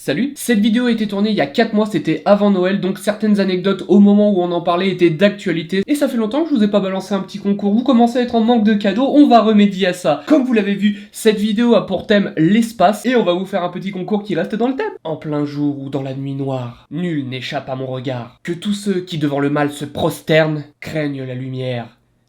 Salut. Cette vidéo a été tournée il y a 4 mois, c'était avant Noël, donc certaines anecdotes au moment où on en parlait étaient d'actualité. Et ça fait longtemps que je vous ai pas balancé un petit concours, vous commencez à être en manque de cadeaux, on va remédier à ça. Comme vous l'avez vu, cette vidéo a pour thème l'espace, et on va vous faire un petit concours qui reste dans le thème. En plein jour ou dans la nuit noire, nul n'échappe à mon regard. Que tous ceux qui devant le mal se prosternent, craignent la lumière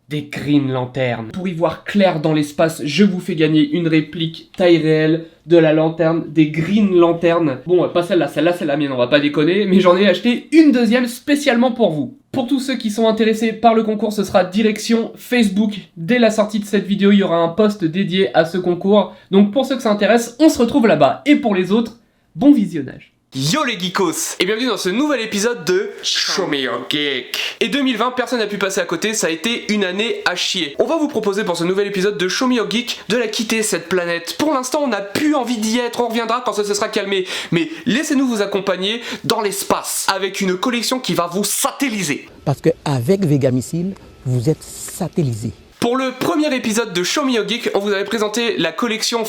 des Green Lanternes. Pour y voir clair dans l'espace, je vous fais gagner une réplique taille réelle de la lanterne des Green Lanternes. Bon, pas celle-là c'est la mienne, on va pas déconner, mais j'en ai acheté une deuxième spécialement pour vous. Pour tous ceux qui sont intéressés par le concours, ce sera direction Facebook. Dès la sortie de cette vidéo, il y aura un post dédié à ce concours. Donc pour ceux que ça intéresse, on se retrouve là-bas. Et pour les autres, bon visionnage. Yo les geekos et bienvenue dans ce nouvel épisode de Show Me Your Geek. Et 2020, personne n'a pu passer à côté, ça a été une année à chier. On va vous proposer pour ce nouvel épisode de Show Me Your Geek de la quitter cette planète. Pour l'instant, on n'a plus envie d'y être, on reviendra quand ça se sera calmé. Mais laissez-nous vous accompagner dans l'espace avec une collection qui va vous satelliser. Parce qu'avec Vega Missile, vous êtes satellisé. Pour le premier épisode de Show Me Your Geek, on vous avait présenté la collection,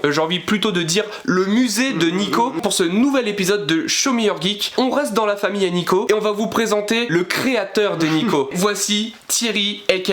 j'ai envie plutôt de dire le musée de Nico. Pour ce nouvel épisode de Show Me Your Geek, on reste dans la famille à Nico et on va vous présenter le créateur de Nico. Voici Thierry, aka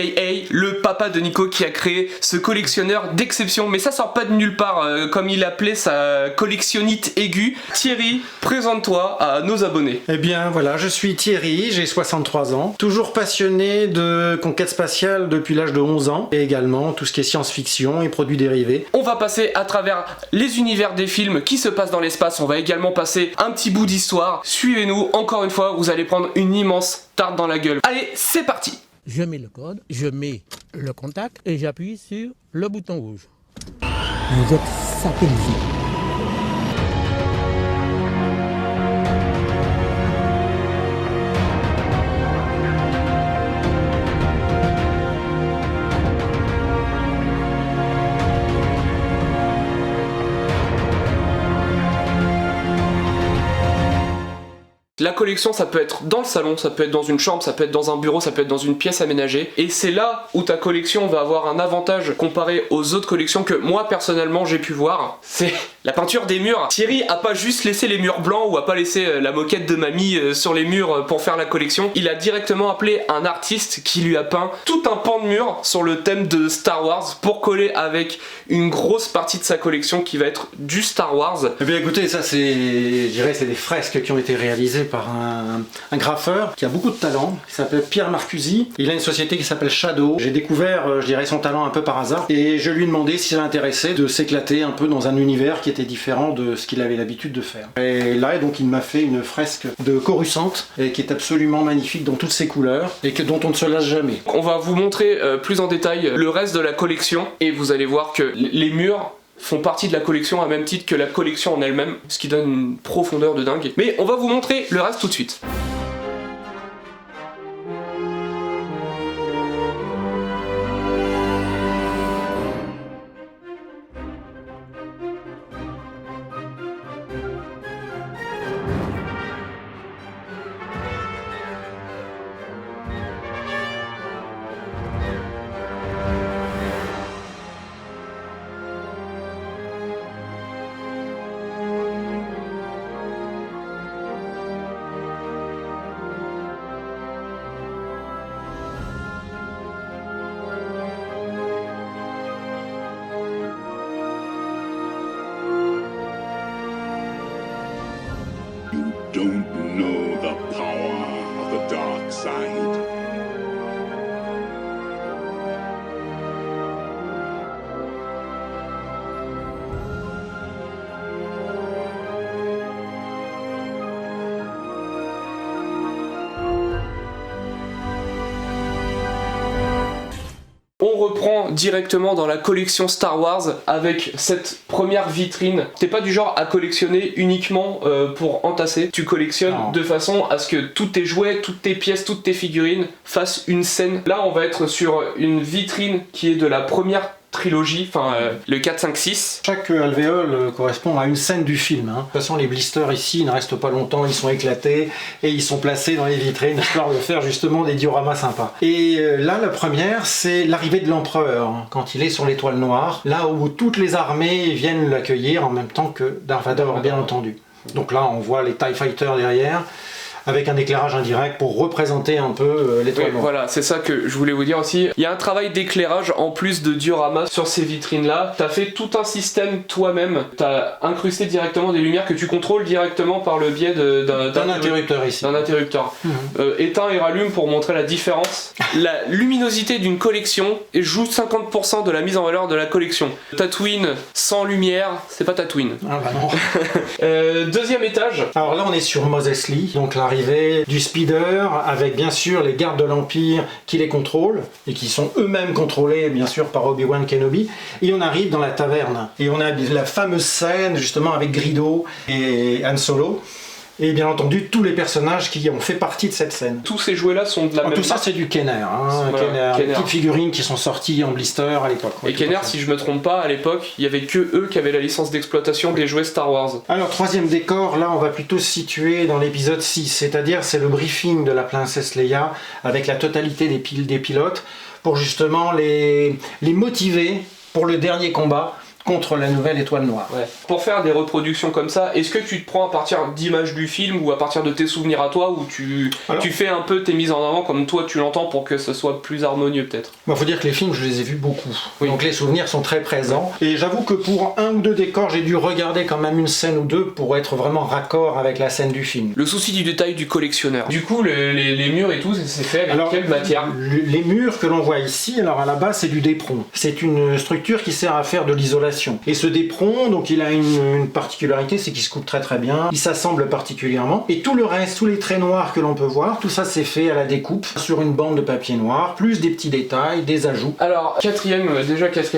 le papa de Nico, qui a créé ce collectionneur d'exception. Mais ça sort pas de nulle part, comme il appelait sa collectionnite aiguë. Thierry, présente-toi à nos abonnés. Eh bien voilà, je suis Thierry, j'ai 63 ans, toujours passionné de conquête spatiale depuis l'âge de 11 ans, et également tout ce qui est science-fiction et produits dérivés. On va passer à travers les univers des films qui se passent dans l'espace, on va également passer un petit bout d'histoire. Suivez-nous, encore une fois, vous allez prendre une immense tarte dans la gueule. Allez, c'est parti! Je mets le code, je mets le contact et j'appuie sur le bouton rouge. Vous êtes satellisé. La collection, ça peut être dans le salon, ça peut être dans une chambre, ça peut être dans un bureau, ça peut être dans une pièce aménagée. Et c'est là où ta collection va avoir un avantage comparé aux autres collections que moi personnellement j'ai pu voir. C'est la peinture des murs. Thierry a pas juste laissé les murs blancs ou a pas laissé la moquette de mamie sur les murs pour faire la collection. Il a directement appelé un artiste qui lui a peint tout un pan de mur sur le thème de Star Wars pour coller avec une grosse partie de sa collection qui va être du Star Wars. Eh bien écoutez, ça c'est, je dirais, c'est des fresques qui ont été réalisées par un graffeur qui a beaucoup de talent, qui s'appelle Pierre Marcusi. Il a une société qui s'appelle Shadow. J'ai découvert, je dirais, son talent un peu par hasard et je lui ai demandé si ça l'intéressait de s'éclater un peu dans un univers qui était différent de ce qu'il avait l'habitude de faire. Et là, donc, il m'a fait une fresque de Coruscant et qui est absolument magnifique dans toutes ses couleurs et dont on ne se lasse jamais. On va vous montrer plus en détail le reste de la collection et vous allez voir que les murs font partie de la collection à même titre que la collection en elle-même, ce qui donne une profondeur de dingue. Mais on va vous montrer le reste tout de suite. Don't know the power of the dark side. On reprend directement dans la collection Star Wars avec cette première vitrine. T'es pas du genre à collectionner uniquement pour entasser. Tu collectionnes de façon à ce que tous tes jouets, toutes tes pièces, toutes tes figurines fassent une scène. Là, on va être sur une vitrine qui est de la première trilogie, enfin le 4, 5, 6. Chaque alvéole correspond à une scène du film. De toute façon, les blisters ici, ils ne restent pas longtemps, ils sont éclatés et ils sont placés dans les vitrines, histoire de faire justement des dioramas sympas. Et là, la première, c'est l'arrivée de l'empereur, quand il est sur l'étoile noire, là où toutes les armées viennent l'accueillir en même temps que Darth Vader, bien entendu. Donc là, on voit les TIE Fighters derrière, avec un éclairage indirect pour représenter un peu l'étoile noire. Voilà, c'est ça que je voulais vous dire aussi. Il y a un travail d'éclairage en plus de diorama sur ces vitrines-là. T'as fait tout un système toi-même. T'as incrusté directement des lumières que tu contrôles directement par le biais d'un interrupteur ici. D'un interrupteur. Éteint et rallume pour montrer la différence. La luminosité d'une collection joue 50% de la mise en valeur de la collection. Tatooine sans lumière, c'est pas Tatooine. Ah bah non. Deuxième étage. Alors là, on est sur Mos Eisley, donc l'arrivée du speeder, avec bien sûr les gardes de l'Empire qui les contrôlent, et qui sont eux-mêmes contrôlés bien sûr par Obi-Wan Kenobi, et on arrive dans la taverne, et on a la fameuse scène justement avec Greedo et Han Solo, et bien entendu tous les personnages qui ont fait partie de cette scène. Tous ces jouets-là sont de la même Tout ça marque. c'est du Kenner, Voilà, Kenner. Les petites figurines qui sont sorties en blister à l'époque. Et Kenner, si je me trompe pas, à l'époque, il y avait que eux qui avaient la licence d'exploitation des jouets Star Wars. Alors, troisième décor, là on va plutôt se situer dans l'épisode 6, c'est-à-dire c'est le briefing de la princesse Leia avec la totalité des pilotes pour justement les motiver pour le dernier combat contre la nouvelle étoile noire. Ouais. Pour faire des reproductions comme ça, est-ce que tu te prends à partir d'images du film ou à partir de tes souvenirs à toi, ou tu fais un peu tes mises en avant comme toi tu l'entends pour que ce soit plus harmonieux peut-être? Bon, faut dire que les films, je les ai vus beaucoup. Oui. Donc les souvenirs sont très présents. Et j'avoue que pour un ou deux décors, j'ai dû regarder quand même une scène ou deux pour être vraiment raccord avec la scène du film. Le souci du détail du collectionneur. Du coup, les murs et tout, c'est fait avec quelle matière? Les murs que l'on voit ici, alors à la base, c'est du dépron. C'est une structure qui sert à faire de l'isolation. Et ce dépron, donc il a une particularité, c'est qu'il se coupe très très bien, il s'assemble particulièrement. Et tout le reste, tous les traits noirs que l'on peut voir, tout ça c'est fait à la découpe sur une bande de papier noir, plus des petits détails, des ajouts. Alors, quatrième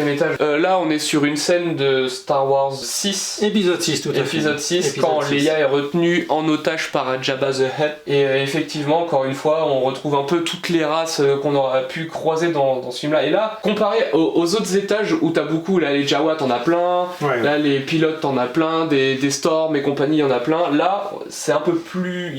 étage. Là, on est sur une scène de Star Wars 6. Épisode 6, tout à fait. Épisode 6, Épisode quand 6. Leia est retenue en otage par Jabba the Hutt. Et effectivement, encore une fois, on retrouve un peu toutes les races qu'on aurait pu croiser dans ce film-là. Et là, comparé aux autres étages où t'as beaucoup, là, les Jawa, t'en as plein. Ouais. Là, les pilotes, t'en as plein. Des Storm et compagnie, il y en a plein. Là, c'est un peu plus...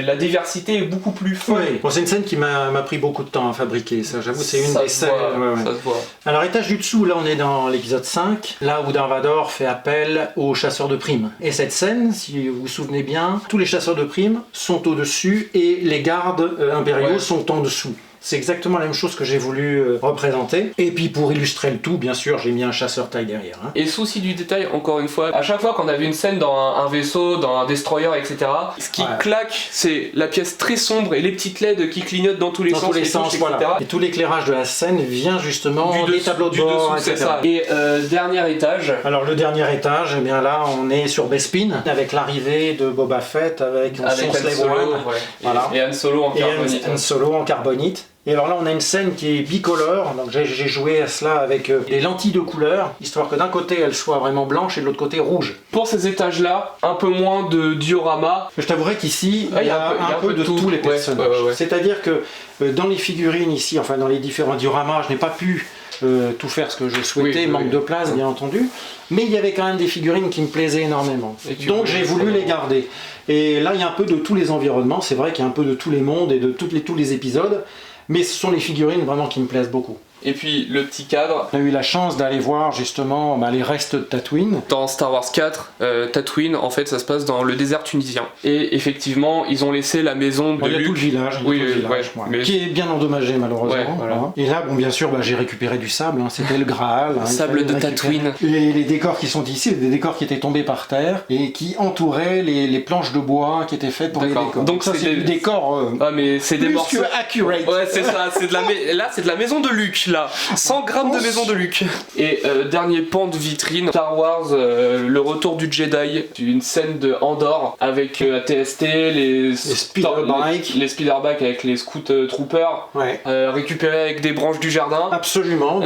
la diversité est beaucoup plus forte. Oui. Bon, c'est une scène qui m'a pris beaucoup de temps à fabriquer, ça j'avoue, c'est une Ça des se scènes. voit, ouais. ça se voit. Alors, étage du dessous, là on est dans l'épisode 5, là où Darth Vader fait appel aux chasseurs de primes. Et cette scène, si vous vous souvenez bien, tous les chasseurs de primes sont au-dessus et les gardes impériaux Ouais. sont en dessous. C'est exactement la même chose que j'ai voulu représenter. Et puis pour illustrer le tout, bien sûr, j'ai mis un chasseur taille derrière. Et souci du détail, encore une fois, à chaque fois qu'on avait une scène dans un vaisseau, dans un destroyer, etc., ce qui claque, c'est la pièce très sombre et les petites LED qui clignotent dans tous les Dans sens, tous les touches, sens, etc. voilà. Et tout l'éclairage de la scène vient justement des tableaux de bord, c'est etc. ça. Et dernier étage. Alors le dernier étage, eh bien là on est sur Bespin, avec l'arrivée de Boba Fett, avec son Avec Han Slave Solo, One, ouais. voilà. Et Han Solo en et carbonite. Han Solo en carbonite. Et alors là on a une scène qui est bicolore, donc j'ai joué à cela avec des lentilles de couleur, histoire que d'un côté elle soit vraiment blanche et de l'autre côté rouge. Pour ces étages-là, un peu moins de diorama. Je t'avouerai qu'ici Ah, il y a un peu de tous les personnages. Ouais. C'est-à-dire que dans les figurines ici, enfin dans les différents dioramas, je n'ai pas pu tout faire ce que je souhaitais, manque de place bien entendu, mais il y avait quand même des figurines qui me plaisaient énormément, donc j'ai voulu les garder. Et là il y a un peu de tous les environnements, c'est vrai qu'il y a un peu de tous les mondes et de tous les épisodes, mais ce sont les figurines vraiment qui me plaisent beaucoup. Et puis le petit cadre. On a eu la chance d'aller voir justement les restes de Tatooine. Dans Star Wars 4, Tatooine, en fait, ça se passe dans le désert tunisien. Et effectivement, ils ont laissé la maison de Il y a Luke. tout le village, Oui, mais- qui est bien endommagé malheureusement. Ouais, voilà. Et là, bon, bien sûr, j'ai récupéré du sable, c'était le Graal. Il Sable fallait de le récupérer. Tatooine. Les décors qui sont ici, c'est des décors qui étaient tombés par terre et qui entouraient les planches de bois qui étaient faites pour les D'accord. décors. Donc ça, c'est des- du décor Ah, mais c'est des plus morceaux. que accurate. Ouais, c'est ça, là c'est de la maison de Luke, là. 100 grammes de maison de Luke. Et dernier pan de vitrine, Star Wars, le retour du Jedi, une scène de Andorre avec ATST, les speederbikes. les speederbikes avec les scout troopers, Ouais. récupérés avec des branches du jardin. Absolument,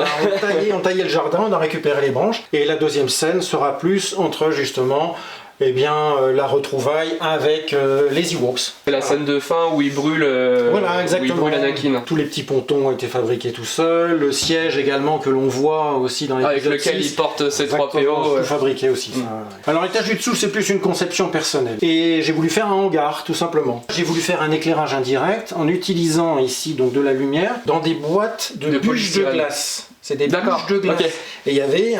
on taillait le jardin, on a récupéré les branches et la deuxième scène sera plus entre justement eh bien la retrouvaille avec les Ewoks. C'est la scène de fin où il brûle, Voilà, exactement. où il brûle Anakin. Tous les petits pontons ont été fabriqués tout seuls, le siège également que l'on voit aussi dans les Avec lequel il porte ses 3 PO. tout fabriqué aussi. Ça, ouais. Alors l'étage du dessous, c'est plus une conception personnelle. Et j'ai voulu faire un hangar, tout simplement. J'ai voulu faire un éclairage indirect en utilisant ici donc de la lumière dans des boîtes de bûches de polystyrène. glace. C'est des D'accord, bûches de glace. ok. Et il y avait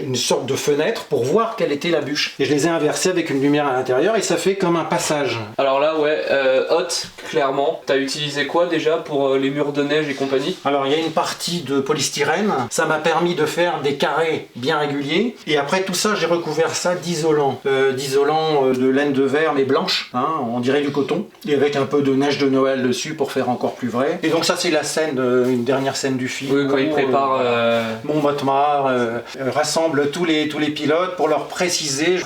une sorte de fenêtre pour voir quelle était la bûche. Et je les ai inversées avec une lumière à l'intérieur et ça fait comme un passage. Alors là, ouais, Hot, clairement. T'as utilisé quoi déjà pour les murs de neige et compagnie? Alors il y a une partie de polystyrène, ça m'a permis de faire des carrés bien réguliers. Et après tout ça, j'ai recouvert ça d'isolant. D'isolant de laine de verre mais blanche, hein, on dirait du coton. Et avec un peu de neige de Noël dessus pour faire encore plus vrai. Et donc ça c'est la scène, une dernière scène du film. Oui, quand il prépare... Mon Motmar rassemble tous les pilotes pour leur préciser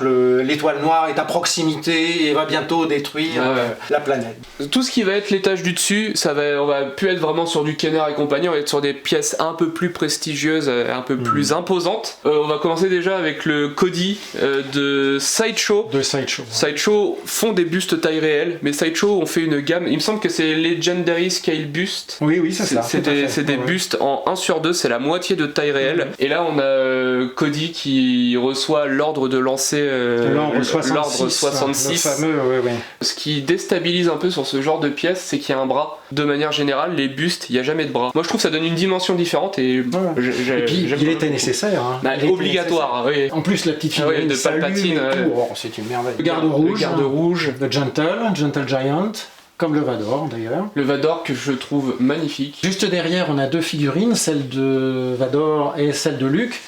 l'étoile noire est à proximité et va bientôt détruire la planète. Tout ce qui va être l'étage du dessus, on va plus être vraiment sur du Kenner et compagnie, on va être sur des pièces un peu plus prestigieuses, un peu plus imposantes. On va commencer déjà avec le Cody de Sideshow. Sideshow font des bustes taille réelle, mais Sideshow ont fait une gamme, il me semble que c'est Legendary Scale Bust. Oui, c'est ça. C'est des bustes en 1/2, c'est la moitié de taille réelle. Et là on a Cody qui reçoit l'ordre de lancer l'ordre 66. Le fameux, ouais. Ce qui déstabilise un peu sur ce genre de pièces, c'est qu'il y a un bras. De manière générale, les bustes, il n'y a jamais de bras. Moi je trouve que ça donne une dimension différente et Et puis il était nécessaire. Hein. Bah, obligatoire, oui. En plus la petite figurine de Palpatine. C'est une merveille. Le Le garde-rouge. le Gentle Giant. Comme le Vador d'ailleurs. Le Vador que je trouve magnifique. Juste derrière, on a deux figurines, celle de Vador et celle de Luke.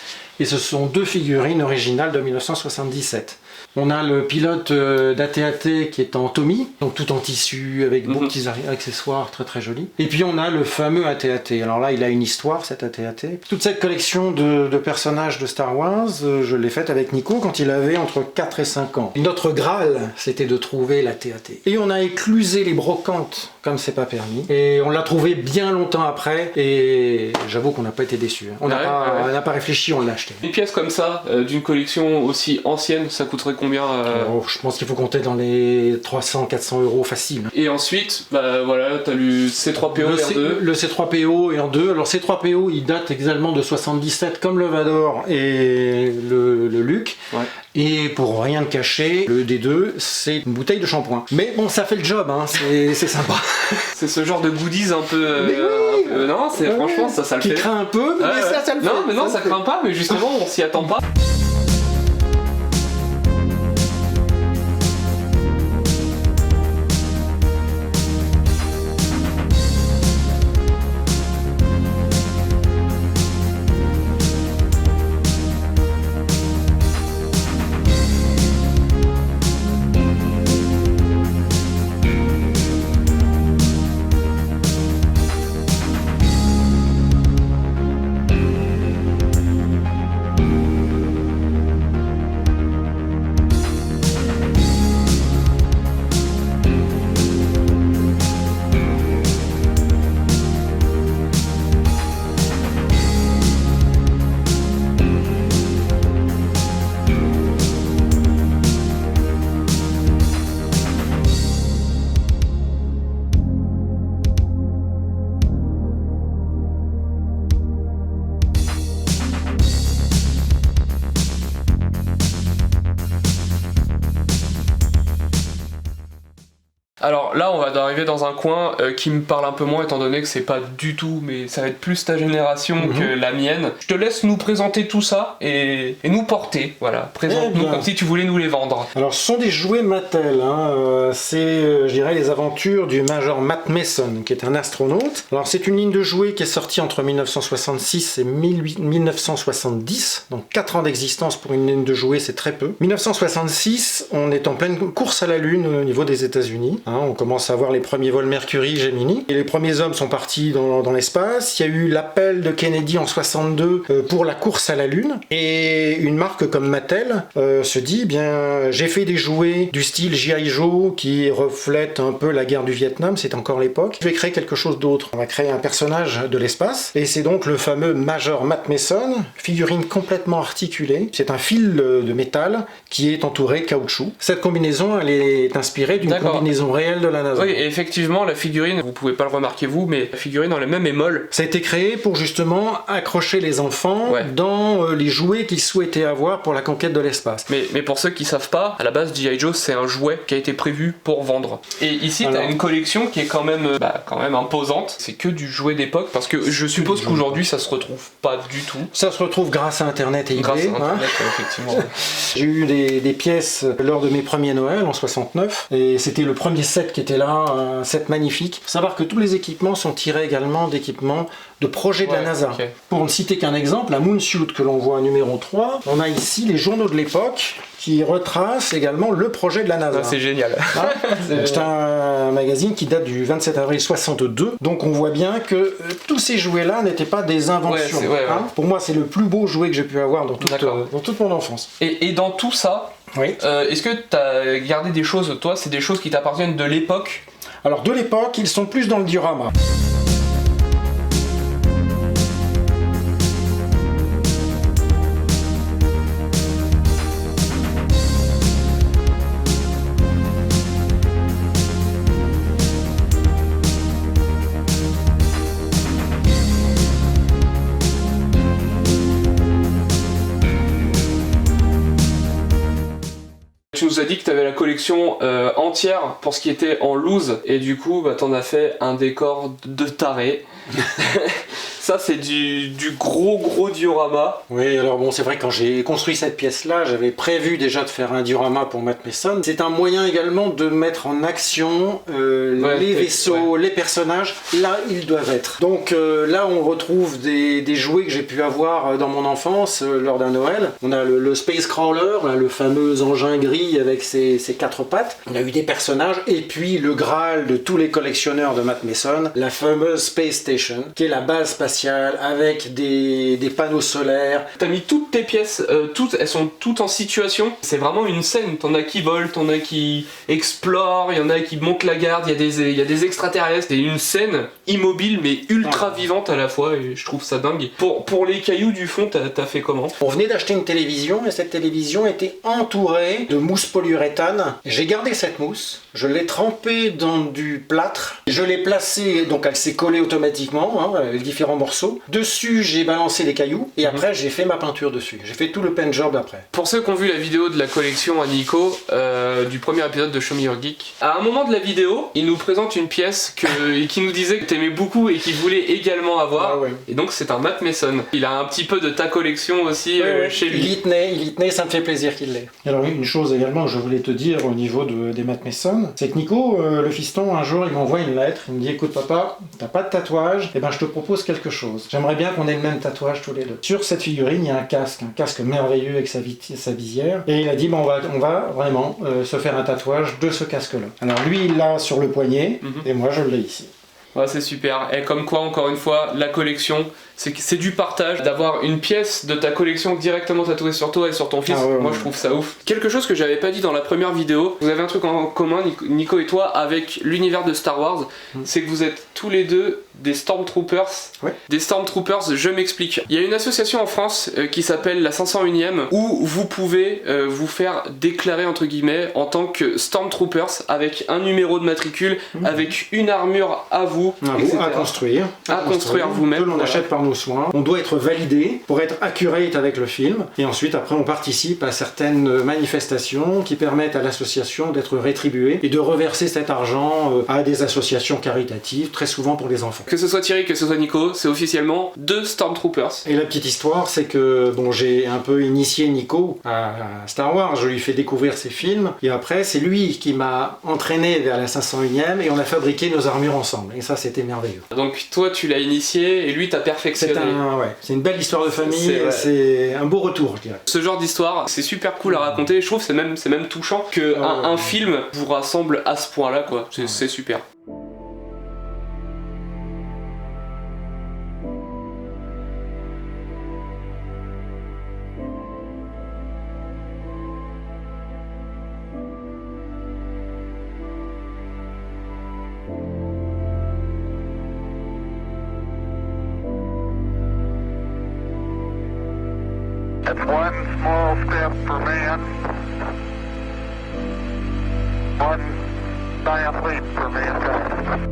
Et ce sont deux figurines originales de 1977. On a le pilote d'AT-AT qui est en Tommy, donc tout en tissu, avec beaux petits accessoires très très jolis. Et puis on a le fameux AT-AT. Alors là, il a une histoire, cet AT-AT. Toute cette collection de personnages de Star Wars, je l'ai faite avec Nico quand il avait entre 4 et 5 ans. Notre Graal, c'était de trouver l'AT-AT. Et on a éclusé les brocantes, comme c'est pas permis. Et on l'a trouvé bien longtemps après, et j'avoue qu'on n'a pas été déçus. On n'a pas réfléchi, on l'a acheté. Une pièce comme ça, d'une collection aussi ancienne, ça coûterait combien Je pense qu'il faut compter dans les 300-400 euros facile. Et ensuite, bah voilà, t'as le C3PO R2. Le C3PO R2. Alors C3PO, il date exactement de 77 comme le Vador et le Luke. Ouais. Et pour rien de cacher, le D2, c'est une bouteille de shampoing. Mais bon, ça fait le job, hein, c'est sympa. C'est ce genre de goodies un peu... non, franchement, ça le fait. Qui craint un peu, mais ça le fait. Non, mais non, ça craint pas, mais justement, on s'y attend pas. Alors là, on va arriver dans un coin qui me parle un peu moins, étant donné que c'est pas du tout, mais ça va être plus ta génération que la mienne. Je te laisse nous présenter tout ça et nous porter. Voilà, présente-nous comme si tu voulais nous les vendre. Alors, ce sont des jouets Mattel. Hein. C'est, je dirais, les aventures du Major Matt Mason, qui est un astronaute. Alors, c'est une ligne de jouets qui est sortie entre 1966 et 1970. Donc, 4 ans d'existence pour une ligne de jouets, c'est très peu. 1966, on est en pleine course à la Lune au niveau des États-Unis. Hein, on commence à voir les premiers vols Mercury, Gemini. Et les premiers hommes sont partis dans l'espace. Il y a eu l'appel de Kennedy en 62 pour la course à la Lune. Et une marque comme Mattel se dit, bien, j'ai fait des jouets du style G.I. Joe qui reflètent un peu la guerre du Vietnam, c'est encore l'époque. Je vais créer quelque chose d'autre. On va créer un personnage de l'espace. Et c'est donc le fameux Major Matt Mason, figurine complètement articulée. C'est un fil de métal qui est entouré de caoutchouc. Cette combinaison, elle est inspirée d'une combinaison réelle de la NASA. Oui, et effectivement, la figurine, vous pouvez pas le remarquer vous, mais la figurine en elle-même est molle. Ça a été créé pour justement accrocher les enfants dans les jouets qu'ils souhaitaient avoir pour la conquête de l'espace. Mais pour ceux qui savent pas, à la base, G.I. Joe, c'est un jouet qui a été prévu pour vendre. Et ici, t'as une collection qui est quand même imposante. C'est que du jouet d'époque, parce que je suppose qu'aujourd'hui, ça se retrouve pas du tout. Ça se retrouve grâce à Internet et grâce eBay. À Internet, effectivement. J'ai eu des pièces lors de mes premiers Noël en 69, et c'était le premier set qui était là, un set magnifique. Faut savoir que tous les équipements sont tirés également d'équipements de projets de la NASA. Okay. Pour ne citer qu'un exemple, la Moonsuit que l'on voit numéro 3, on a ici les journaux de l'époque qui retracent également le projet de la NASA. Ah, c'est génial. C'est un magazine qui date du 27 avril 62, donc on voit bien que tous ces jouets-là n'étaient pas des inventions. Pour moi, c'est le plus beau jouet que j'ai pu avoir dans toute mon enfance. Et dans tout ça, est-ce que tu as gardé des choses, toi, c'est des choses qui t'appartiennent de l'époque? Alors de l'époque, ils sont plus dans le diorama. Tu nous as dit que tu avais la collection entière pour ce qui était en loose, et du coup t'en as fait un décor de taré. Ça c'est du gros diorama. Oui, alors bon, c'est vrai que quand j'ai construit cette pièce-là, j'avais prévu déjà de faire un diorama pour Matt Mason. C'est un moyen également de mettre en action les vaisseaux, les personnages, là ils doivent être. Donc là on retrouve des jouets que j'ai pu avoir dans mon enfance lors d'un Noël. On a le Space Crawler, là, le fameux engin gris avec ses 4 pattes. On a eu des personnages, et puis le Graal de tous les collectionneurs de Matt Mason, la fameuse Space Station, qui est la base spatiale avec des panneaux solaires. T'as mis toutes tes pièces, elles sont toutes en situation. C'est vraiment une scène. T'en as qui volent, t'en as qui explorent, il y en a qui montent la garde, il y a des extraterrestres. C'est une scène immobile mais ultra vivante à la fois, et je trouve ça dingue. Pour les cailloux du fond, t'as fait comment? On venait d'acheter une télévision, et cette télévision était entourée de mousse polyuréthane. J'ai gardé cette mousse, je l'ai trempée dans du plâtre, je l'ai placée, donc elle s'est collée automatiquement, avec différents morceaux. Dessus, j'ai balancé les cailloux, et après j'ai fait ma peinture dessus. J'ai fait tout le paint job après. Pour ceux qui ont vu la vidéo de la collection à Nico, du premier épisode de Show Me Your Geek, à un moment de la vidéo, il nous présente une pièce qui nous disait que t'aimais beaucoup et qu'il voulait également avoir. Et donc c'est un Matt Mason. Il a un petit peu de ta collection aussi chez lui. Il y tenait, ça me fait plaisir qu'il l'ait. Alors une chose également que je voulais te dire au niveau des Matt Mason, c'est que Nico, le fiston, un jour il m'envoie une lettre, il me dit: écoute papa, t'as pas de tatouage, et ben je te propose quelque chose. J'aimerais bien qu'on ait le même tatouage tous les deux. Sur cette figurine, il y a un casque merveilleux avec sa visière, et il a dit on va vraiment se faire un tatouage de ce casque-là. Alors lui il l'a sur le poignet, et moi je l'ai ici. Ouais, c'est super. Et comme quoi, encore une fois, la collection, c'est du partage. D'avoir une pièce de ta collection directement tatouée sur toi et sur ton fils, moi je trouve ça ouf. Quelque chose que j'avais pas dit dans la première vidéo, vous avez un truc en commun, Nico et toi, avec l'univers de Star Wars, c'est que vous êtes tous les deux des Stormtroopers. Des Stormtroopers, je m'explique. Il y a une association en France qui s'appelle la 501ème, où vous pouvez vous faire déclarer entre guillemets en tant que Stormtroopers avec un numéro de matricule, avec une armure à vous, à construire vous-même. Que l'on achète par nos soins. On doit être validé pour être accurate avec le film, et ensuite après on participe à certaines manifestations qui permettent à l'association d'être rétribuée et de reverser cet argent à des associations caritatives, très souvent pour les enfants. Que ce soit Thierry, que ce soit Nico, c'est officiellement 2 Stormtroopers. Et la petite histoire, c'est que j'ai un peu initié Nico à Star Wars, je lui fais découvrir ses films, et après c'est lui qui m'a entraîné vers la 501ème, et on a fabriqué nos armures ensemble. Et ça ça c'était merveilleux. Donc toi tu l'as initié et lui t'as perfectionné. C'est une belle histoire de famille, Ouais. c'est un beau retour, je dirais. Ce genre d'histoire, c'est super cool à raconter. Je trouve que c'est même touchant que un film vous rassemble à ce point-là, quoi. C'est super. That's one small step for man, one giant leap for mankind.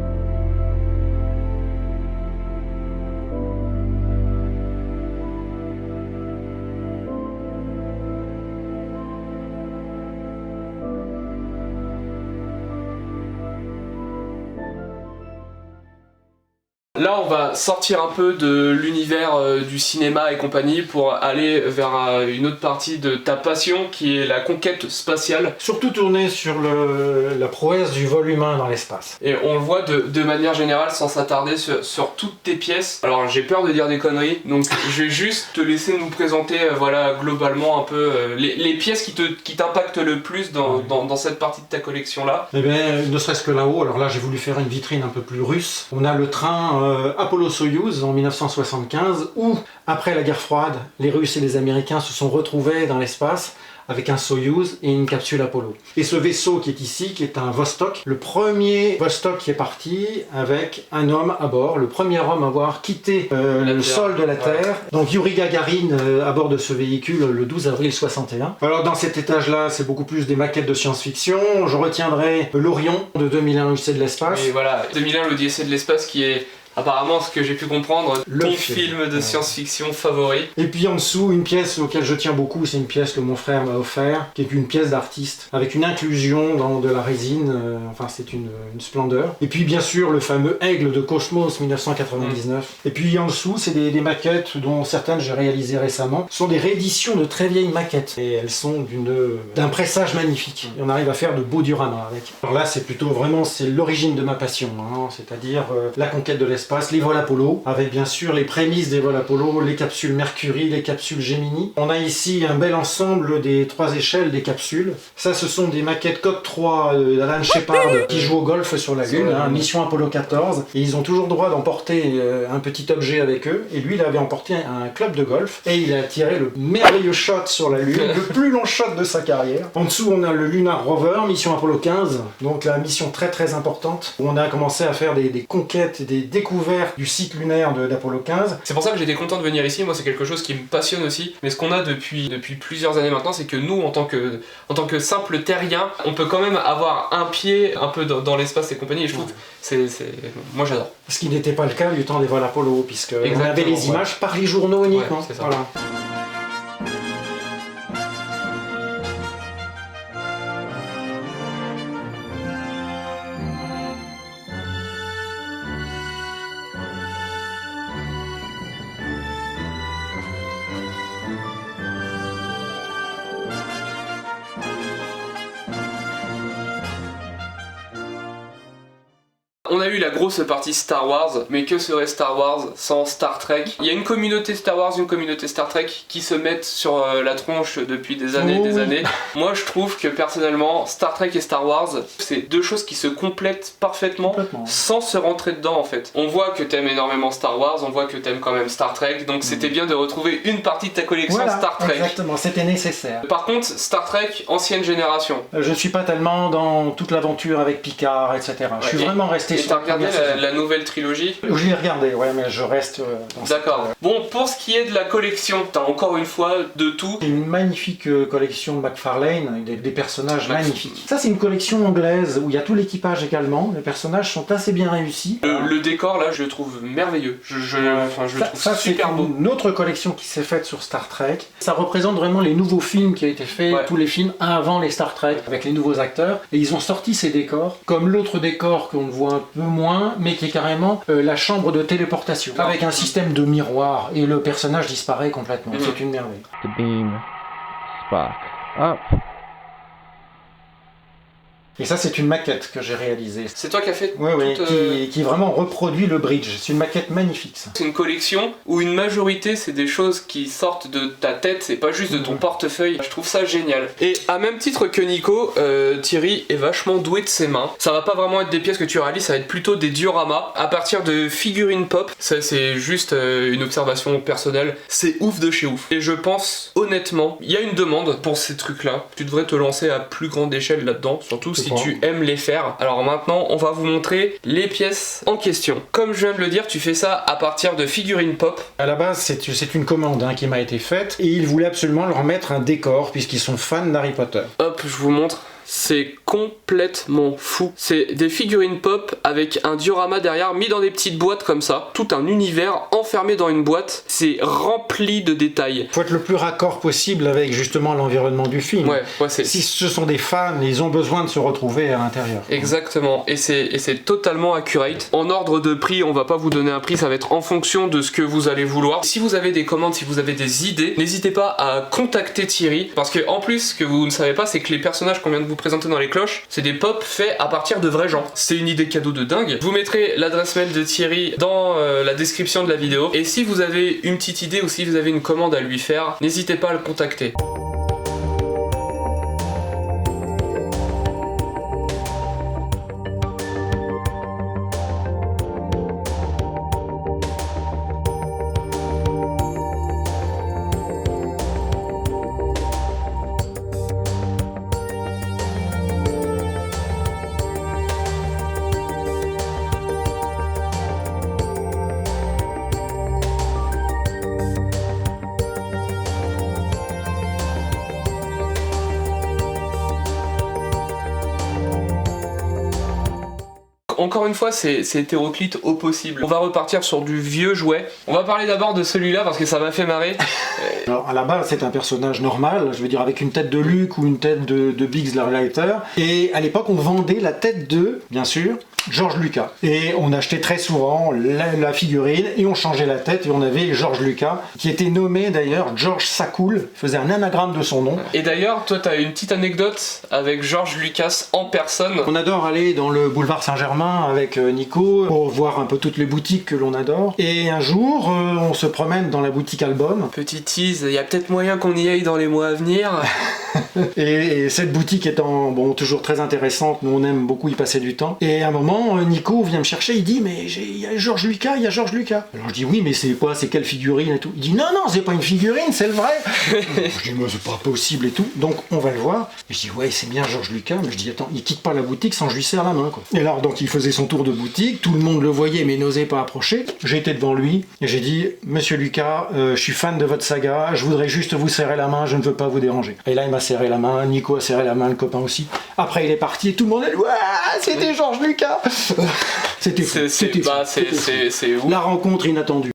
Là, on va sortir un peu de l'univers du cinéma et compagnie pour aller vers une autre partie de ta passion qui est la conquête spatiale. Surtout tourné sur la prouesse du vol humain dans l'espace. Et on le voit de manière générale sans s'attarder sur toutes tes pièces. Alors j'ai peur de dire des conneries, donc je vais juste te laisser nous présenter voilà, globalement un peu les pièces qui t'impactent le plus dans cette partie de ta collection là. Eh bien, ne serait-ce que là-haut, alors là j'ai voulu faire une vitrine un peu plus russe. On a le train Apollo-Soyouz en 1975 où, après la guerre froide, les Russes et les Américains se sont retrouvés dans l'espace avec un Soyouz et une capsule Apollo. Et ce vaisseau qui est ici, qui est un Vostok, le premier Vostok qui est parti avec un homme à bord, le premier homme à avoir quitté le sol de la Terre. Donc Yuri Gagarin à bord de ce véhicule le 12 avril 61. Alors dans cet étage-là, c'est beaucoup plus des maquettes de science-fiction. Je retiendrai l'Orion de 2001, l'Odyssée de l'espace. Et voilà, 2001, l'Odyssée de l'espace qui est... Apparemment, ce que j'ai pu comprendre, ton film de science-fiction favori. Et puis en dessous, une pièce auquel je tiens beaucoup, c'est une pièce que mon frère m'a offert, qui est une pièce d'artiste, avec une inclusion dans de la résine, enfin c'est une splendeur. Et puis bien sûr, le fameux Aigle de Cosmos 1999. Et puis en dessous, c'est des maquettes dont certaines j'ai réalisées récemment. Ce sont des rééditions de très vieilles maquettes. Et elles sont d'un pressage magnifique. Et on arrive à faire de beaux dioramas avec. Alors là, c'est plutôt vraiment, c'est l'origine de ma passion, hein, c'est-à-dire la conquête de l'espace, les vols Apollo, avec bien sûr les prémices des vols Apollo, les capsules Mercury, les capsules Gemini. On a ici un bel ensemble des 3 échelles des capsules. Ça, ce sont des maquettes Coq 3 d'Alan Shepard qui joue au golf sur la Lune, hein, mission Apollo 14. Et ils ont toujours le droit d'emporter un petit objet avec eux. Et lui, il avait emporté un club de golf et il a tiré le merveilleux shot sur la Lune, le plus long shot de sa carrière. En dessous, on a le Lunar Rover, mission Apollo 15, donc la mission très très importante, où on a commencé à faire des conquêtes, des découvertes du site lunaire d'Apollo 15. C'est pour ça que j'étais content de venir ici, moi c'est quelque chose qui me passionne aussi, mais ce qu'on a depuis plusieurs années maintenant, c'est que nous, en tant que simple terrien, on peut quand même avoir un pied un peu dans l'espace et compagnie, et je trouve que moi j'adore. Ce qui n'était pas le cas du temps des vols Apollo, puisque on avait les images par les journaux uniquement. C'est ça. Voilà. On a eu la grosse partie Star Wars, mais que serait Star Wars sans Star Trek? Il y a une communauté Star Wars, une communauté Star Trek qui se mettent sur la tronche depuis des années et des années. Moi je trouve que personnellement, Star Trek et Star Wars, c'est deux choses qui se complètent parfaitement sans se rentrer dedans en fait. On voit que t'aimes énormément Star Wars, on voit que t'aimes quand même Star Trek, donc c'était bien de retrouver une partie de ta collection Star Trek. Exactement, c'était nécessaire. Par contre, Star Trek, ancienne génération. Je ne suis pas tellement dans toute l'aventure avec Picard, etc. Je suis vraiment resté sur... Et t'as regardé la nouvelle trilogie? Je l'ai regardé, ouais, mais je reste dans D'accord. Bon, pour ce qui est de la collection, t'as encore une fois de tout. C'est une magnifique collection de McFarlane, avec des personnages magnifiques. Ça, c'est une collection anglaise où il y a tout l'équipage également. Les personnages sont assez bien réussis. Le décor, là, je le trouve merveilleux. Je le trouve super beau. C'est une autre collection qui s'est faite sur Star Trek. Ça représente vraiment les nouveaux films qui ont été faits, tous les films avant les Star Trek, avec les nouveaux acteurs. Et ils ont sorti ces décors, comme l'autre décor qu'on voit un peu moins, mais qui est carrément la chambre de téléportation, avec un système de miroir, et le personnage disparaît complètement. C'est une merveille. The beam Spock up. Et ça, c'est une maquette que j'ai réalisée. C'est toi qui as fait Oui, oui, toute, qui vraiment reproduit le bridge. C'est une maquette magnifique, ça. C'est une collection où une majorité c'est des choses qui sortent de ta tête, c'est pas juste de ton portefeuille. Je trouve ça génial. Et à même titre que Nico, Thierry est vachement doué de ses mains. Ça va pas vraiment être des pièces que tu réalises, ça va être plutôt des dioramas à partir de figurines pop. Ça c'est juste une observation personnelle. C'est ouf de chez ouf. Et je pense honnêtement, il y a une demande pour ces trucs là. Tu devrais te lancer à plus grande échelle là-dedans, surtout si tu aimes les faire. Alors maintenant, on va vous montrer les pièces en question. Comme je viens de le dire, tu fais ça à partir de figurines pop. À la base, c'est une commande qui m'a été faite et ils voulaient absolument leur mettre un décor puisqu'ils sont fans d'Harry Potter. Hop, je vous montre. C'est complètement fou. C'est des figurines pop avec un diorama derrière mis dans des petites boîtes comme ça. Tout un univers enfermé dans une boîte. C'est rempli de détails. Faut être le plus raccord possible avec justement l'environnement du film. Ouais, c'est... Si ce sont des fans, ils ont besoin de se retrouver à l'intérieur. Exactement. Et c'est totalement accurate. En ordre de prix, on va pas vous donner un prix, ça va être en fonction de ce que vous allez vouloir. Si vous avez des commandes, si vous avez des idées, n'hésitez pas à contacter Thierry. Parce que en plus, ce que vous ne savez pas, c'est que les personnages qu'on vient de vous présenter dans les cloches, c'est des pop faits à partir de vrais gens. C'est une idée cadeau de dingue. Je vous mettrai l'adresse mail de Thierry dans la description de la vidéo. Et si vous avez une petite idée ou si vous avez une commande à lui faire, n'hésitez pas à le contacter. Encore une fois, c'est hétéroclite au possible. On va repartir sur du vieux jouet. On va parler d'abord de celui-là parce que ça m'a fait marrer. Alors à la base, c'est un personnage normal, je veux dire avec une tête de Luke ou une tête de Biggs Larlighter. Et à l'époque, on vendait la tête de, bien sûr, George Lucas. Et on achetait très souvent la figurine et on changeait la tête et on avait George Lucas, qui était nommé d'ailleurs George Sakoul, faisait un anagramme de son nom. Et d'ailleurs, toi, t'as une petite anecdote avec George Lucas en personne. On adore aller dans le boulevard Saint-Germain avec Nico pour voir un peu toutes les boutiques que l'on adore. Et un jour, on se promène dans la boutique Album. Petit tease, il y a peut-être moyen qu'on y aille dans les mois à venir. et cette boutique étant toujours très intéressante, nous on aime beaucoup y passer du temps. Et à un moment, Nico vient me chercher, il dit mais il y a George Lucas, il y a George Lucas. Alors je dis oui mais c'est quoi, c'est quelle figurine et tout. Il dit non c'est pas une figurine, c'est le vrai. Je dis moi c'est pas possible et tout. Donc on va le voir. Et je dis ouais c'est bien George Lucas, mais je dis attends il quitte pas la boutique sans que je lui serre la main quoi. Et alors donc il faisait son tour de boutique, tout le monde le voyait mais n'osait pas approcher. J'étais devant lui et j'ai dit monsieur Lucas, je suis fan de votre saga, je voudrais juste vous serrer la main, je ne veux pas vous déranger. Et là il m'a serré la main, Nico a serré la main, le copain aussi. Après il est parti et tout le monde a dit ouais c'était George Lucas. C'était fou. C'est ouf. La rencontre inattendue.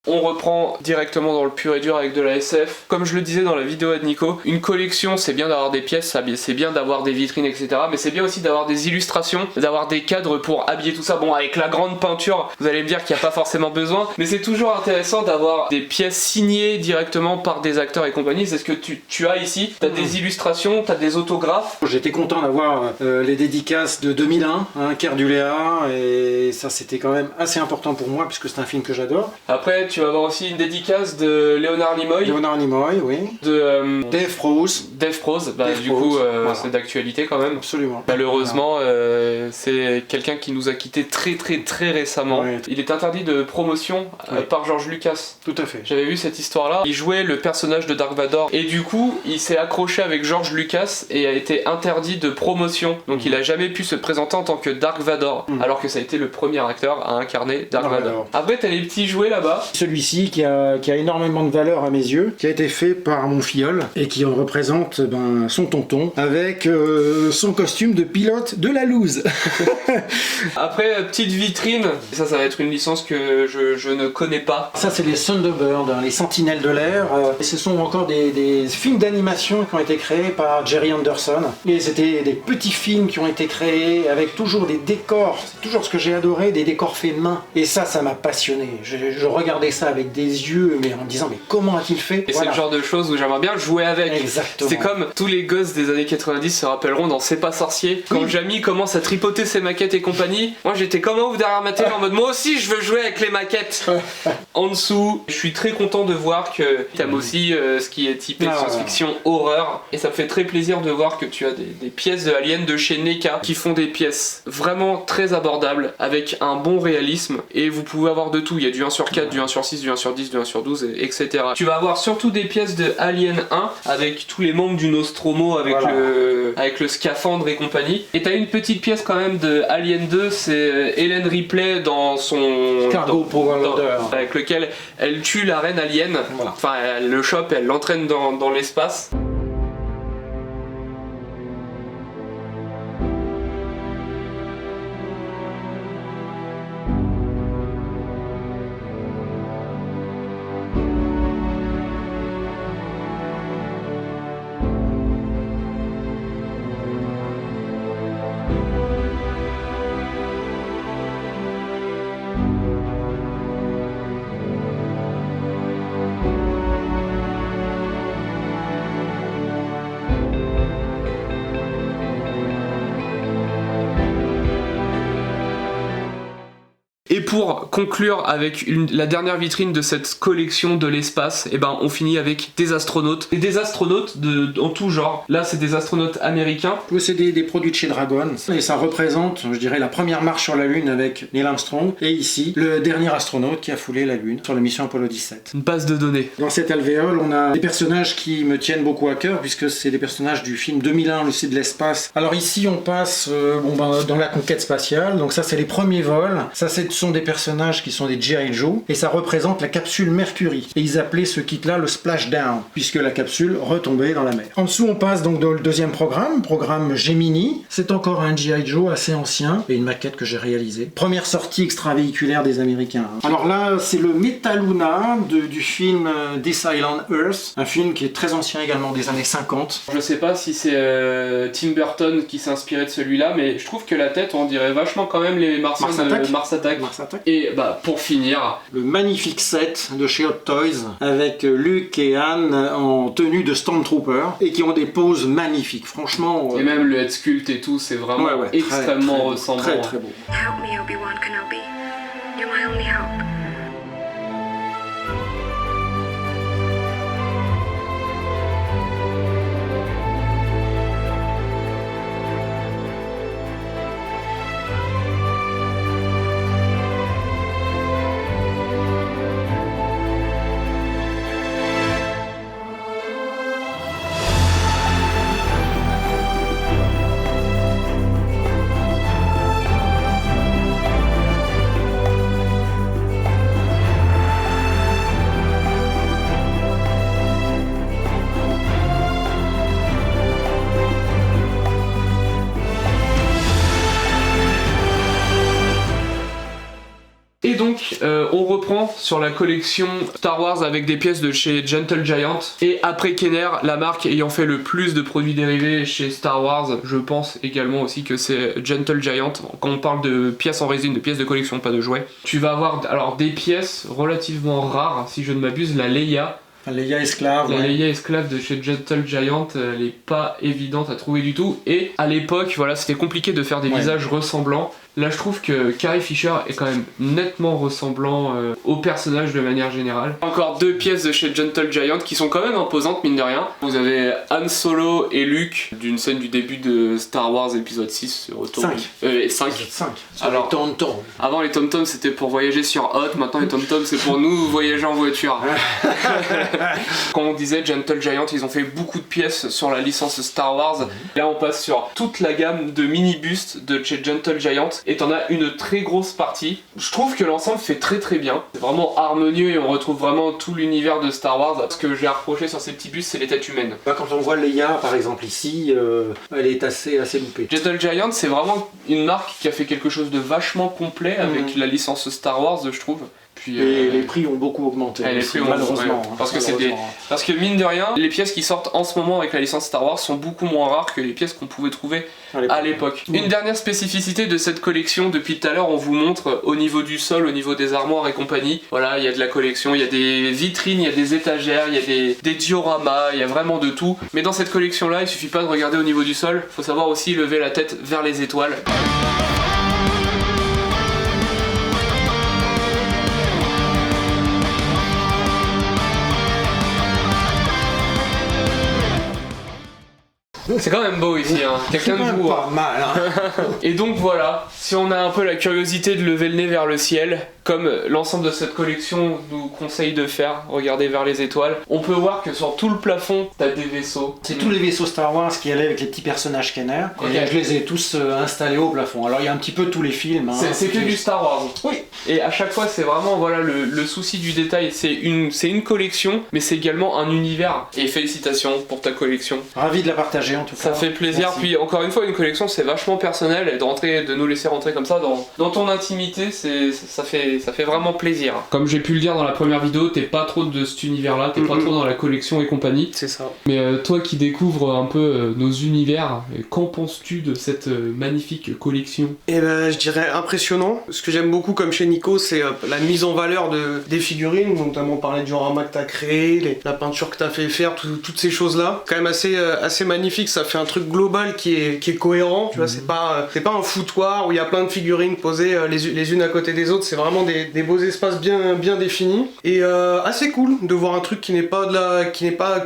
On reprend directement dans le pur et dur avec de la SF. Comme je le disais dans la vidéo de Nico, une collection c'est bien d'avoir des pièces, c'est bien d'avoir des vitrines etc. Mais c'est bien aussi d'avoir des illustrations, d'avoir des cadres pour habiller tout ça. Bon avec la grande peinture vous allez me dire qu'il n'y a pas forcément besoin, mais c'est toujours intéressant d'avoir des pièces signées directement par des acteurs et compagnie. C'est ce que tu as ici, t'as des illustrations, t'as des autographes. J'étais content d'avoir les dédicaces de 2001, Kerr du Léa, et ça c'était quand même assez important pour moi puisque c'est un film que j'adore. Après tu vas voir avoir aussi une dédicace de Leonard Nimoy, Leonard Nimoy, oui. de Dave Prose. Dave Prose, Dave du Prose, coup voilà. c'est d'actualité quand même. Absolument. Malheureusement, c'est quelqu'un qui nous a quitté très récemment. Ouais. Il est interdit de promotion Ouais. par George Lucas. Tout à fait. J'avais vu cette histoire-là. Il jouait le personnage de Dark Vador et du coup, il s'est accroché avec George Lucas et a été interdit de promotion. Donc il a jamais pu se présenter en tant que Dark Vador, alors que ça a été le premier acteur à incarner Dark Dark Vador. Vador. Après, t'as les petits jouets là-bas. Celui-ci qui a énormément de valeur à mes yeux, qui a été fait par mon filleul et qui représente son tonton avec son costume de pilote de la loose. Après, petite vitrine. Ça va être une licence que je ne connais pas. Ça, c'est les Thunderbirds, les Sentinelles de l'air. Et ce sont encore des films d'animation qui ont été créés par Jerry Anderson. Et c'était des petits films qui ont été créés avec toujours des décors. C'est toujours ce que j'ai adoré, des décors faits main. Et ça m'a passionné. Je regardais ça avec des yeux, mais en me disant, mais comment a-t-il fait? Et Voilà. c'est le genre de choses où j'aimerais bien jouer avec. Exactement. C'est comme tous les gosses des années 90 se rappelleront dans C'est pas sorcier. Quand Oui. Jamie commence à tripoter ses maquettes et compagnie, moi j'étais comme un ouf derrière ma télé en mode moi aussi je veux jouer avec les maquettes. En dessous, je suis très content de voir que t'aimes aussi ce qui est typé Ah, science-fiction, horreur. Et ça me fait très plaisir de voir que tu as des pièces de Alien de chez NECA qui font des pièces vraiment très abordables avec un bon réalisme. Et vous pouvez avoir de tout. Il y a du 1 sur 4, du 1 sur 6, du 1 sur 10, du 1 sur 12, etc. Tu vas avoir surtout des pièces de Alien 1 avec tous les membres du Nostromo avec, Voilà. avec le scaphandre et compagnie. Et t'as une petite pièce quand même de Alien 2, c'est Helen Ripley dans son Cargo Power Loader. avec lequel elle tue la reine alien. Voilà. Enfin, elle le chope et elle l'entraîne dans l'espace. Et pour conclure avec la dernière vitrine de cette collection de l'espace, et ben on finit avec des astronautes. Et des astronautes en tout genre. Là c'est des astronautes américains. Oui, c'est des produits de chez Dragon. Et ça représente, je dirais, la première marche sur la Lune avec Neil Armstrong. Et ici, le dernier astronaute qui a foulé la Lune sur la mission Apollo 17. Une base de données. Dans cette alvéole, on a des personnages qui me tiennent beaucoup à cœur, puisque c'est des personnages du film 2001, l'Odyssée de l'espace. Alors ici, on passe dans la conquête spatiale. Donc ça, c'est les premiers vols. Ça, ce sont des personnages qui sont des G.I. Joe. Et ça représente la capsule Mercury. Et ils appelaient ce kit-là le splashdown, puisque la capsule retombait dans la mer. En dessous, on passe donc dans le deuxième programme Gemini. C'est encore un G.I. Joe assez ancien, et une maquette que j'ai réalisée. Première sortie extravéhiculaire des Américains. Alors là, c'est le Metaluna du film This Island Earth, un film qui est très ancien également, des années 50. Je sais pas si c'est Tim Burton qui s'est inspiré de celui-là, mais je trouve que la tête, on dirait vachement quand même les Martiens de Mars Attack. Mars Attack. Et bah pour finir, Le magnifique set de chez Hot Toys avec Luke et Anne en tenue de Stormtrooper et qui ont des poses magnifiques. Franchement, et même le head sculpt et tout, c'est vraiment ouais, très, extrêmement très beau, ressemblant. Très très beau. Help me, Obi-Wan Kenobi. You're my only hope. Et donc, on reprend sur la collection Star Wars avec des pièces de chez Gentle Giant. Et après Kenner, la marque ayant fait le plus de produits dérivés chez Star Wars, je pense également aussi que c'est Gentle Giant. Quand on parle de pièces en résine, de pièces de collection, pas de jouets, tu vas avoir alors des pièces relativement rares, si je ne m'abuse, la Leia. Leia esclave. La ouais. Leia esclave de chez Gentle Giant, elle est pas évidente à trouver du tout. Et à l'époque, voilà, c'était compliqué de faire des Ouais. visages ressemblants. Là je trouve que Carrie Fisher est quand même nettement ressemblant au personnage de manière générale. Encore 2 pièces de chez Gentle Giant qui sont quand même imposantes mine de rien. Vous avez Han Solo et Luke d'une scène du début de Star Wars épisode 6 retour. 5. Alors avant les tom-toms c'était pour voyager sur Hot, maintenant les tom-toms c'est pour nous voyager en voiture. Comme on disait, Gentle Giant ils ont fait beaucoup de pièces sur la licence Star Wars. Là on passe sur toute la gamme de mini-bustes de chez Gentle Giant et t'en as une très grosse partie. Je trouve que l'ensemble fait très très bien. C'est vraiment harmonieux et on retrouve vraiment tout l'univers de Star Wars. Ce que j'ai à reprocher sur ces petits bustes c'est les têtes humaines. Quand on voit Leia par exemple ici, elle est assez loupée. Gentle Giant c'est vraiment une marque qui a fait quelque chose de vachement complet avec la licence Star Wars je trouve. Puis, et les prix ont beaucoup augmenté, les prix ont malheureusement. Ouais. Parce que mine de rien, les pièces qui sortent en ce moment avec la licence Star Wars sont beaucoup moins rares que les pièces qu'on pouvait trouver à l'époque. Une dernière spécificité de cette collection, depuis tout à l'heure on vous montre au niveau du sol, au niveau des armoires et compagnie. Voilà, il y a de la collection, il y a des vitrines, il y a des étagères, il y a des dioramas, il y a vraiment de tout. Mais dans cette collection là, il suffit pas de regarder au niveau du sol, faut savoir aussi lever la tête vers les étoiles. C'est quand même beau ici, hein. Quelqu'un de beau. Pas mal, hein. Et donc voilà, si on a un peu la curiosité de lever le nez vers le ciel, comme l'ensemble de cette collection nous conseille de faire, regarder vers les étoiles, on peut voir que sur tout le plafond, t'as des vaisseaux. C'est tous les vaisseaux Star Wars qui allaient avec les petits personnages scanners. Okay. Et je les ai tous installés au plafond. Alors il y a un petit peu tous les films. Hein. C'est que du Star Wars. Oui. Et à chaque fois, c'est vraiment voilà le souci du détail. C'est une collection, mais c'est également un univers. Et félicitations pour ta collection. Ravi de la partager en tout cas. Ça fait plaisir. Merci. Puis encore une fois, une collection, c'est vachement personnel et de nous laisser rentrer comme ça dans ton intimité, ça fait vraiment plaisir. Comme j'ai pu le dire dans la première vidéo, t'es pas trop de cet univers-là, t'es pas trop dans la collection et compagnie. C'est ça. Mais toi qui découvres un peu nos univers, qu'en penses-tu de cette magnifique collection? Et ben, je dirais impressionnant. Ce que j'aime beaucoup comme chez Nico, c'est la mise en valeur des figurines, notamment parler du diorama que t'as créé, la peinture que t'as fait faire, toutes ces choses-là. Quand même assez magnifique, ça fait un truc global qui est cohérent, tu vois, c'est pas un foutoir où il y a plein de figurines posées les unes à côté des autres, c'est vraiment des beaux espaces bien définis. Et assez cool de voir un truc qui n'est pas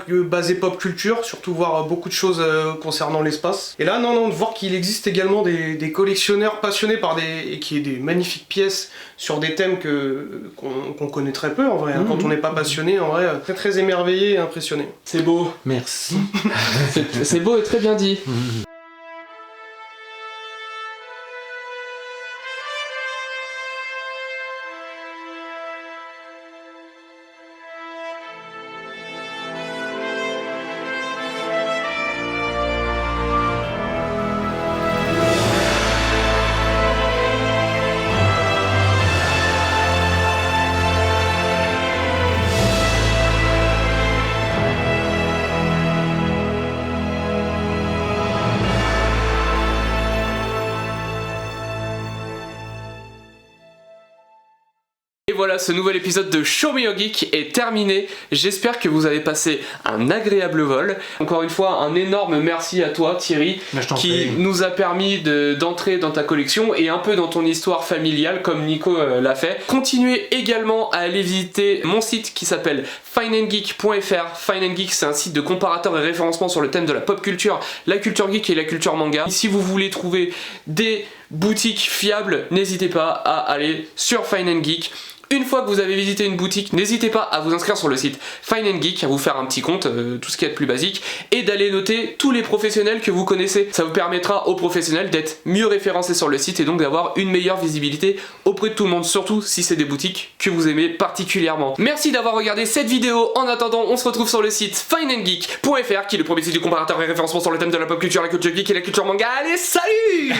que basé pop culture, surtout voir beaucoup de choses concernant l'espace. Et là, non, de voir qu'il existe également des collectionneurs passionnés et qui aient des magnifiques pièces sur des thèmes qu'on connaît très peu en vrai, hein. Quand on n'est pas passionné, en vrai, très émerveillé et impressionné. C'est beau. Merci. C'est beau et très bien dit. Et voilà, ce nouvel épisode de Show Me Your Geek est terminé. J'espère que vous avez passé un agréable vol. Encore une fois, un énorme merci à toi Thierry, qui nous a permis d'entrer dans ta collection et un peu dans ton histoire familiale comme Nico l'a fait. Continuez également à aller visiter mon site qui s'appelle fineandgeek.fr. Fine and Geek, c'est un site de comparateur et référencement sur le thème de la pop culture, la culture geek et la culture manga. Si vous voulez trouver des boutiques fiables, n'hésitez pas à aller sur Fine and Geek. Une fois que vous avez visité une boutique, n'hésitez pas à vous inscrire sur le site Fine and Geek, à vous faire un petit compte, tout ce qui est de plus basique, et d'aller noter tous les professionnels que vous connaissez. Ça vous permettra aux professionnels d'être mieux référencés sur le site et donc d'avoir une meilleure visibilité auprès de tout le monde, surtout si c'est des boutiques que vous aimez particulièrement. Merci d'avoir regardé cette vidéo. En attendant, on se retrouve sur le site fineandgeek.fr, qui est le premier site du comparateur et référencement sur le thème de la pop culture, la culture geek et la culture manga. Allez, salut!